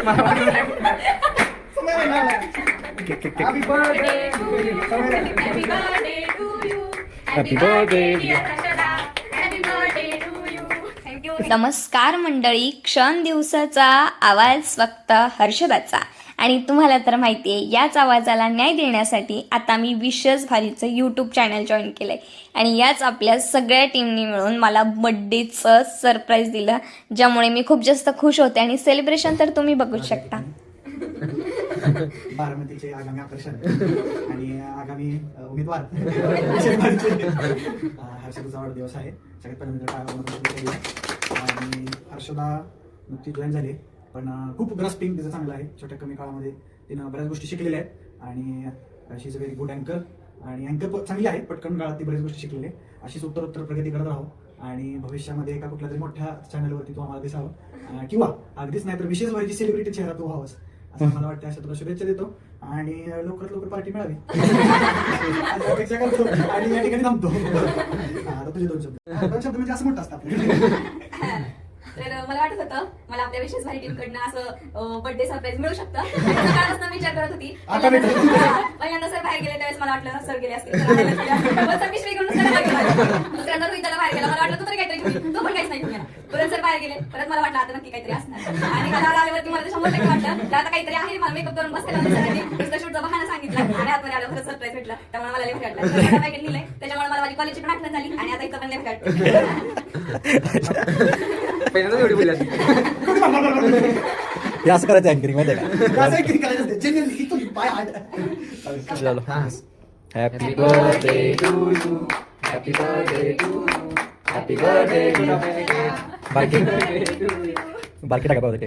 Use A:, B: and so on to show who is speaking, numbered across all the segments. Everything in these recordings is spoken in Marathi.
A: Happy birthday to you. Happy birthday to you. Happy birthday dear Harshada. Happy birthday to you. Thank you.
B: नमस्कार मंडळी, क्षण दिवसाचा आवाज फक्त हर्षदाचा. आणि तुम्हाला तर माहिती आहे, याच आवाजाला न्याय देण्यासाठी आता मी विशेष भारीचं यूट्यूब चॅनल जॉईन केलं आहे. आणि याच आपल्या सगळ्या टीमनी मिळून मला बड्डेचं सरप्राईज दिलं, ज्यामुळे मी खूप जास्त खुश होते. आणि सेलिब्रेशन तर तुम्ही बघू शकता.
C: बारामतीचे आगामी आकर्षण आणि आगामी उमेदवार हर्षदाचा वाढदिवस आहे. सगळ्यात पहिल्यांदा आणि हर्षदा नुकती जॉईन झाली, पण खूप ग्रास्पिंग तिचं चांगलं आहे. छोट्या कमी काळामध्ये तिनं बऱ्याच गोष्टी शिकलेल्या आहेत आणि शी इज अ व्हेरी गुड अँकर. आणि अँकर चांगली आहे, पटकन काळात ती बऱ्याच गोष्टी शिकलेली आहे. अशीच उत्तरोत्तर प्रगती करत राहू आणि भविष्यामध्ये एका कुठल्या तरी मोठ्या चॅनलवरती तू आम्हाला दिसावं, किंवा अगदीच नाही तर विशेष व्हायची सेलिब्रिटी चेहरा तू व्हावंस असं मला वाटतं. अशा तुला शुभेच्छा देतो आणि लवकरात लवकर पार्टी मिळावी अपेक्षा करतो आणि या ठिकाणी थांबतो. आता तुझे 2 शब्द म्हणजे असं मोठं असतं.
A: तर मला वाटत होतं मला आपल्या विशेष भारी टीमकडनं असं बर्थडे सरप्राईज मिळू शकतं. सकाळपासून विचार करत होती. पहिल्यांदा सर बाहेर गेले त्यावेळेस मला वाटलं सर गेले असते, पिशवी घेऊन दुसऱ्यांदा रोहित त्याला बाहेर गेला. मला वाटलं तू तरी काहीतरी घेऊन, तो पण काहीच नाही घेऊन. परत सर बाहेर गेले, परत मला वाटलं आता नक्की काहीतरी असणार. आणि घराला आल्यावरती मला 100% वाटलं आता काहीतरी आहे. मला मेकअप करून बसलेला नुसतं शूटचा बहाणा सांगितला आणि आतमध्ये आलं खरंच सरप्राईज भेटलं. त्यामुळे मला लेफ्ट वाटलं पॅकेट लिहिलंय, त्याच्यामुळे मला माझी कॉलेजची पण आठवण झाली आणि आता इथं पण लेफ्ट
D: हे असं करायचं अँकरिंग माहिती आहे का? Happy birthday to you, happy birthday to you, happy birthday बारकी टाका पाहिजे.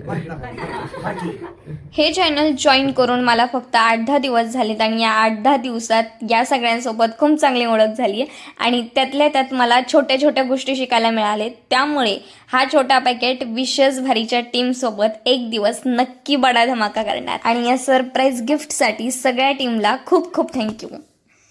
B: हे चॅनल जॉईन करून मला फक्त 8-10 दिवस झालेत आणि या 8-10 दिवसात या सगळ्यांसोबत खूप चांगली ओळख झाली आहे. आणि त्यातल्या त्यात मला छोट्या छोट्या गोष्टी शिकायला मिळाले. त्यामुळे हा छोटा पॅकेट विशेष भारीच्या टीमसोबत एक दिवस नक्की बडा धमाका करणार. आणि या सरप्राईज गिफ्टसाठी सगळ्या टीमला खूप खूप थँक्यू.